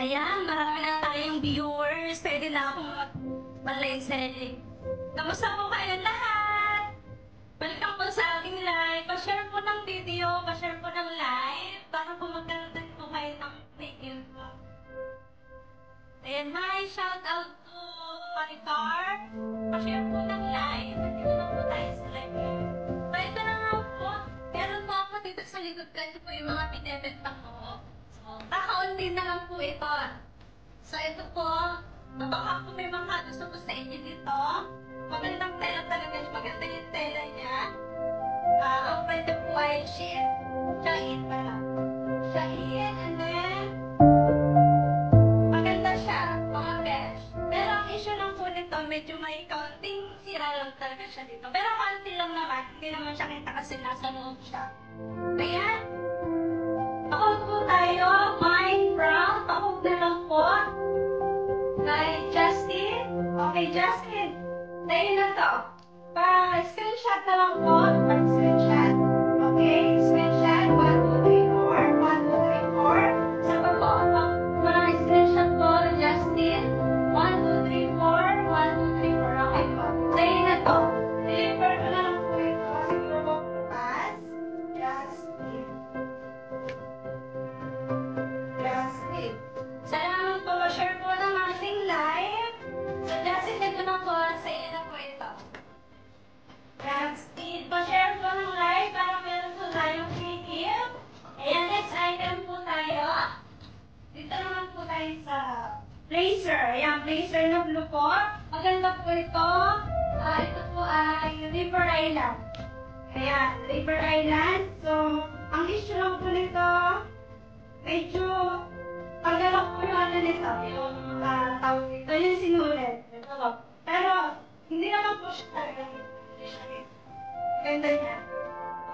Ayan, marami na tayong viewers. Pwede na akong mag-live selling. Kamusta po kayo lahat? Welcome po sa aking live. Pa-share po ng video, pa-share po ng live para po magkaroon po kayo ng info. Ayan, hi! Shout out to Manicar. Pa-share po ng live. Nandito na po tayo sa live. So, ito na nga po. Meron po ako dito sa likod ko. Ito po yung mga pinibenta ko. Kakaunti na lang po ito. So, ito po. Baka po may mga gusto ko sa inyo dito. Magandang tela talaga. Maganda yung tela niya. Ang pwede po ay sheet. Shahid pala. Shahid. And then, maganda siya. Mga besh. Pero ang issue lang po nito, medyo may kaunting sira lang talaga siya dito. Pero kaunti lang naman. Hindi naman siya kita kasi nasa loob siya. Ayan. Ako po tayo, Mine Brown. Ako na lang po. Kay Justin. Okay, Justin. Tayo na to. Pa-screenshot na lang po. Pa-screenshot. Okay, screenshot. 1, 2, 3, 4. 1, 2, 3, 4. Sa baba. Mga screenshot po, Justin. 1, 2, 3, 4. 1, 2, 3, 4. Okay po. Tayo na to. Deliver ko na lang po ito. Siguro po pass. Justin. Salamat po, share po ng ating live. So, Justin, ito na po. Sa inyo na po ito. Justin, pa-share po ng live para meron po tayong free gift. Ayan, next item po tayo. Dito naman po tayo sa blazer. Ayan, blazer na blue po. Maganda po ito. Ito po ay River Island. Ayan, River Island. So, ang issue lang po nito, medyo paggalak po yung ano nito, yung tawag nito, yung sinulit. Pero, hindi naman po siya talaga. Ganda niya.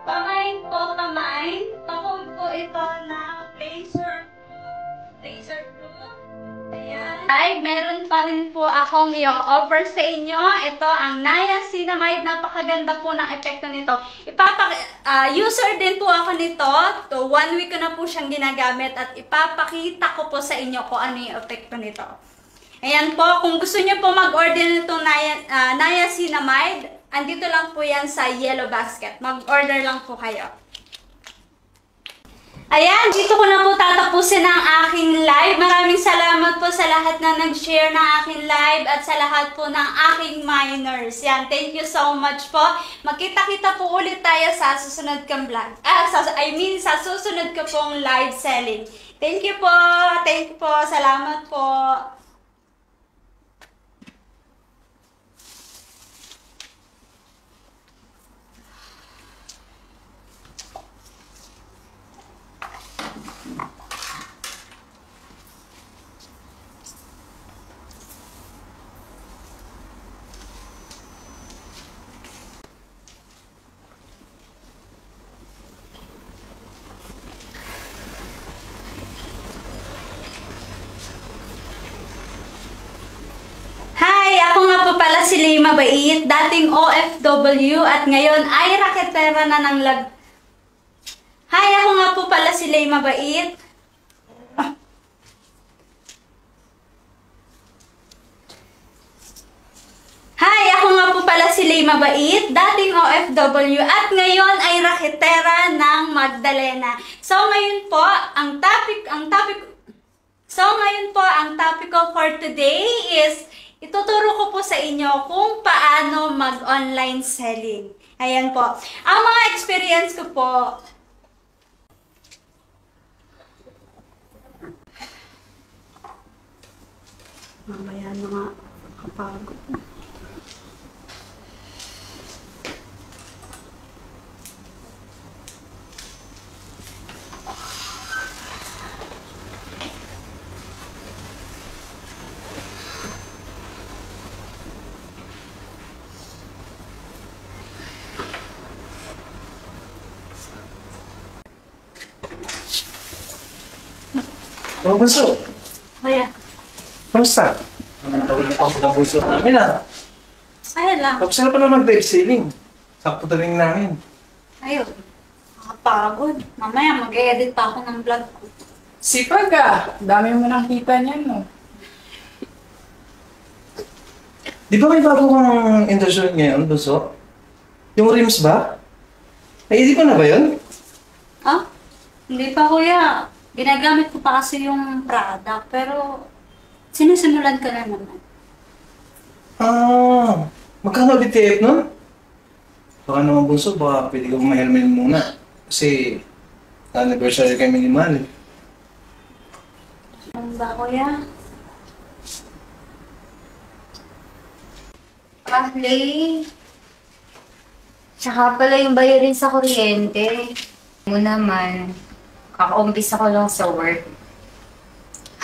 Pamain po, pamain. Pakog po ito na blazer blue. Ayan. Ay, meron pa rin po akong i-offer sa inyo. Ito ang Niacinamide. Napakaganda po ng epekto nito. User din po ako nito. 1 week ko na po siyang ginagamit at ipapakita ko po sa inyo kung ano yung epekto nito. Ayan po, kung gusto niyo po mag-order nitong Niacinamide, andito lang po yan sa Yellow Basket. Mag-order lang po kayo. Ayan, dito ko na po tatapusin ang aking live. Maraming salamat po sa lahat na nag-share ng aking live at sa lahat po ng aking miners. Yan, thank you so much po. Magkita-kita po ulit tayo sa susunod kong vlog. Sa susunod ko pong live selling. Thank you po. Thank you po. Salamat po. Si Lay Mabait, dating OFW at ngayon ay raketera na ng Hi, ako nga po pala si Lay Mabait. Hi, ako nga po pala si Lay Mabait, dating OFW at ngayon ay raketera ng Magdalena. So ngayon po, ang topic ko for today is ituturo ko po sa inyo kung paano mag-online selling. Ayan po. Ang mga experience ko po. Mamaya na nga kapagod. Oh, Bunso. Kaya. Kamusta? Tawag na ako ng Bunso namin Ayun lang. Tapos na pala mag-live selling. Sakto taling namin. Ayun. Nakapagod. Mamaya mag-edit pa ako ng vlog ko. Sipag ah. Dami mo nakita niyan, no? Di ba may bago kang industry ngayon, Bunso? Yung rims ba? Ay, hindi pa na ba yun? Ah? Hindi pa, kuya. Ginagamit ko pa kasi yung product, pero sinisimulan ko na naman. Ah, magkano ulit TF nun? Baka naman, Bunso, baka pwede ka mahelmain muna. Kasi, anniversary kami ni Manny. Ano ba, kuya? Lay. Tsaka pala yung bayarin sa kuryente. Mo naman, kakaumpisa ko lang sa work.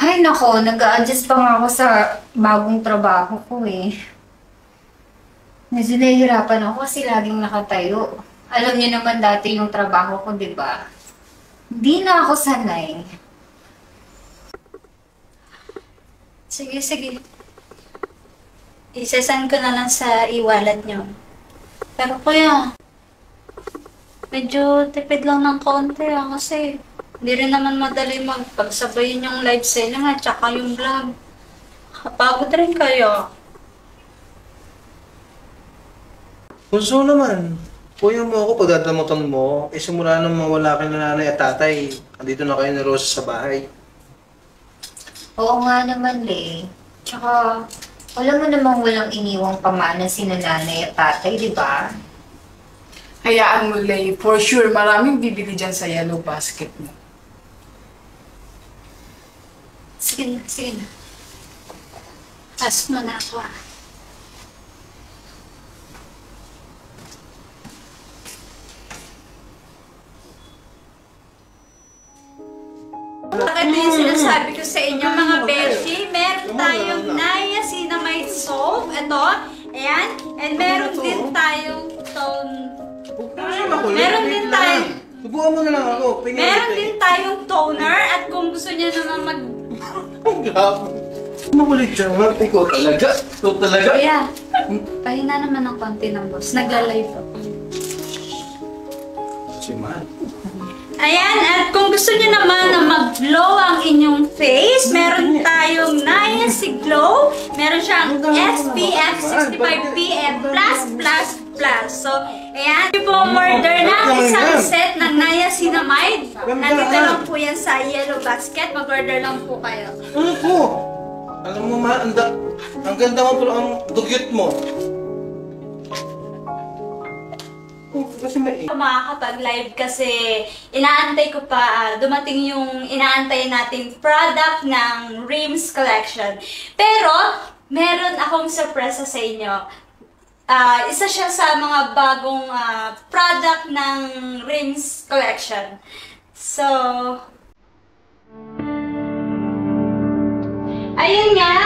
Ay nako, nag-a-adjust pa nga ako sa bagong trabaho ko eh. Medyo nahihirapan ako kasi laging nakatayo. Alam niyo naman dati yung trabaho ko, di ba? Hindi na ako sanay. Sige, sige. Isasend ko na lang sa e-wallet nyo. Pero kuya, medyo tipid lang ng konti kasi hindi rin naman madali magpagsabayin yung live selling at saka yung vlog. Kapagod rin kayo. Bunso naman, kuya mo ako, pagdadamutan mo, simula nang mawala ka na nanay at tatay, andito na kayo ni Rosa sa bahay. Oo nga naman, Lay. Tsaka, alam mo namang walang iniwang pamana si nanay at tatay, di ba? Hayaan mo, Lay. For sure, maraming bibili dyan sa yellow basket mo. Sige na, sige na. Pass mo na ako ah. Bakit yung sinasabi ko sa inyo mga beshi, meron tayong niacinamide soap, ito, ayan, and meron din tayong meron din tayong Subukan mo na lang ako. meron din tayong toner at kung gusto niyo naman Makulit siya, ma. Ikaw talaga. Ikaw talaga. Kuya, pahinga naman ng konti ng boss. Nagla-live ako. Si Man. Ayan, at kung gusto niyo naman na mag-glow ang inyong face, meron tayong Niaci Glow. Meron siyang SPF 65 PF++++. So, ayan. Yung po order na isang set ng niacinamide. Nandito lang po yan sa yellow basket. Mag-order lang po kayo. Ano po? Alam mo, Ma, ang ganda mo pero ang dugyot mo. Kasi may... Makakapag-live kasi inaantay ko pa dumating yung inaantay nating product ng Rims Collection. Pero, meron akong sorpresa sa inyo. Isa siya sa mga bagong product ng Rims Collection. So, ayun nga!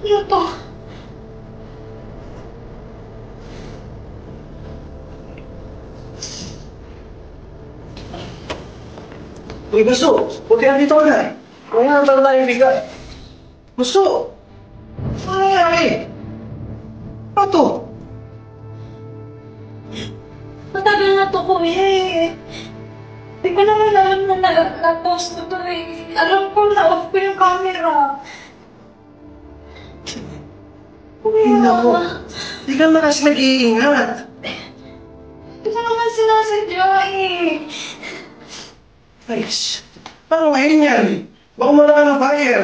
Ano to? Uy, Gusto! Buti nandito ka na. Kung nga naman tayo bigat. Gusto! Ano nangyari? Ano to? Matagal na to ko eh. Hindi ko naman alam na na-post ko to eh. Alam ko na-off ko yung camera. Uy, naku. Hindi ka na kasi nag-iingat. Hindi ko naman sinasadya eh. Guys, paano ngayon yan? Baka wala ng buyer.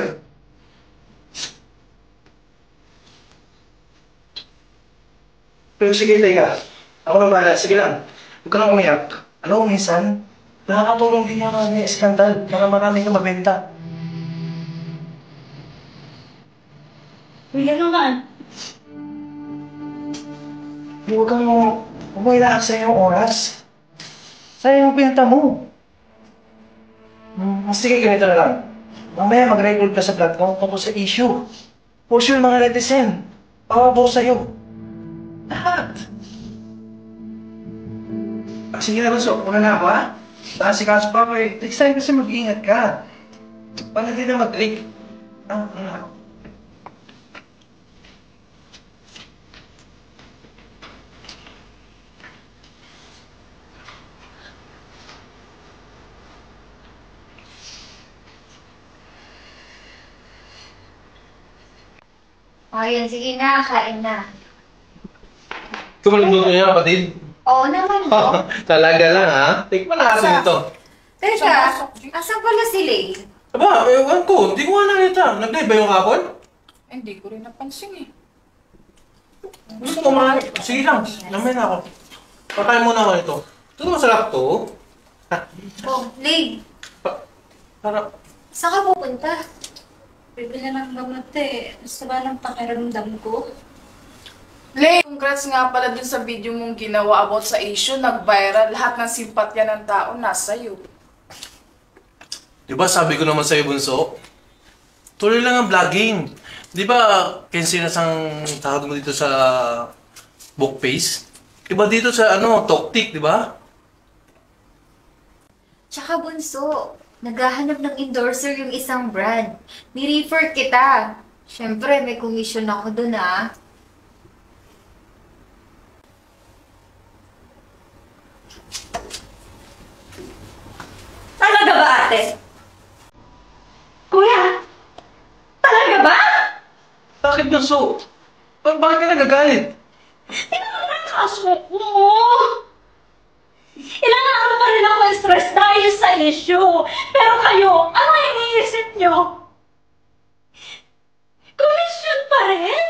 Pero sige, teka. Ako na bahala. Sige lang. Huwag ka lang umiyak. Alam mo, minsan, nakakatulong din yung mga skandal para marami kang mabenta. Hindi naman. Huwag mo inaaksa yung oras. Sayang yung pinta mo. Sige, ganito na lang. Mamaya mag-record ka sa vlog mo tungkol sa issue. For sure, mga netizen. Pawabaw sa'yo. Lahat. Sige na, Bunso. Muna na ako, ha? Nakasikaso pa ako eh. Next time kasi mag-iingat ka. Paano din na mag-break? Ako. Ayun, sige na, kain na. Ikaw maluluto niya, kapatid. Oo naman po. Talaga lang, ha? Tikman natin ito. Teka, asan pala si Lay? Aba, ewan ko. Hindi ko nga nakita. Nag-live ba yung kapon? Hindi ko rin napansin eh. Gusto ko mga... Sige lang. Lamay na ako. Pakain muna ako ito. Ito masarap to. Oh, Lay, Para... saan ka pupunta? Bibili ng gamot eh. Gusto ba ng pakiramdam ko? Lay, congrats nga pala dun sa video mong ginawa about sa issue. Nag-viral. Lahat ng simpatya ng tao nasa iyo. Di ba sabi ko naman sa'yo, Bunso? Tuloy lang ang vlogging. Di ba, kinsinas ang tawag mo dito sa book face? Iba dito sa Toktik, di ba? Tsaka Bunso, naghahanap ng endorser yung isang brand. Ni-refer kita. Siyempre, may commission ako dun ah. Talaga ba, ate? Kuya? Talaga ba? Bakit, Bunso? Bakit ka nagagalit? Tingnan mo ang kaso mo! Ilang araw pa rin ako stress dahil sa issue. Pero kayo, ano iniisip nyo? Komisyon pa rin?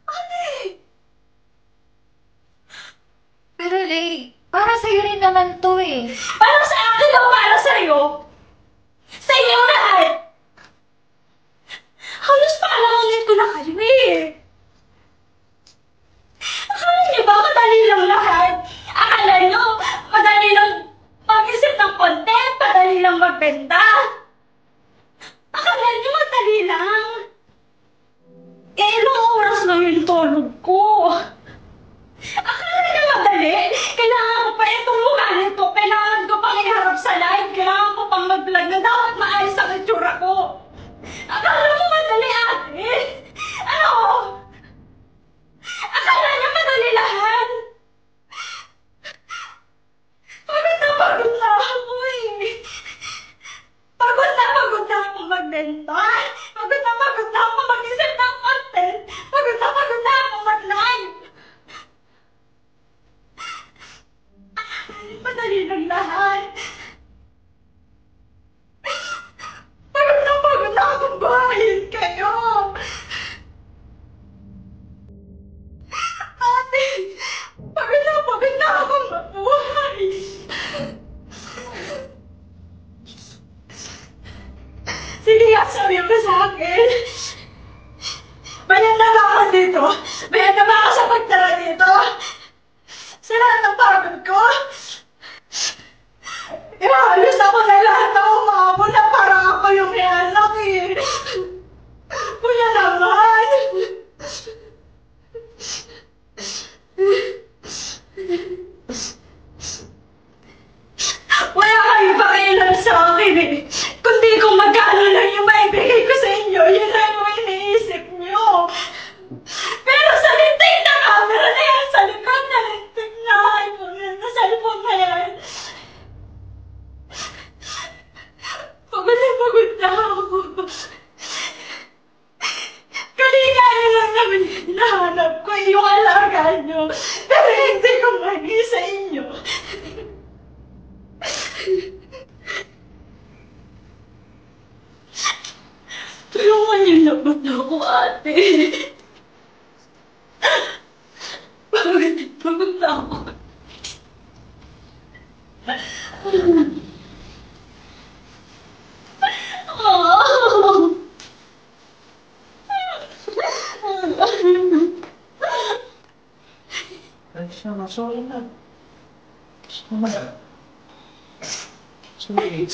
Ate! Pero Lay, para sa'yo rin naman to eh. Para sa akin o para sa'yo? Sa inyong lahat! Halos paalangin ko na kayo eh. Akala niyo ba madali lang lahat? Akala niyo madali lang mag-isip ng content, madali lang magbenta? Akala niyo madali lang? Eh, ilang oras lang yung tulog ko. Akala niyo madali? Kailangan ko pa itong mukha nito. Kailangan ko pang iharap sa live. Kailangan ko pang mag-vlog na dapat maayos ang itsura ko. Akala mo madali, ate? Ano? Akala niyo madali lahat? Pagod na ako eh. Pagod na ako magbenta. Pagod na ako mag-isip ng content. Pagod na ako mag-live. Madali lang lahat. Pagod na akong bahayin kayo. Ate, pagod na akong mabuhay. Sige nga, sabi mo sa akin. Bayan na ba ako dito? Bayan na ba ako sa pagtara dito? Sa lahat ng pagod ko? Ihahalos ako na lahat ng umabot na parang ako yung may anak eh. Kuya naman. Wala kayong pakialam sa akin eh. Kundi kung magkano lang yung maibigay ko sa inyo, yun lang yung iniisip nyo. Pero sa lintik na camera na yan, sa likod na lintik na iPhone na cellphone na yan. Pagod na ako. Kanina nyo lang naman hinahanap ko yung alaga nyo. Pero hindi ko mali sa inyo. Tulungan niyo naman ako, ate. Pagod na ako. Ay, siya, sorry na. Sorry.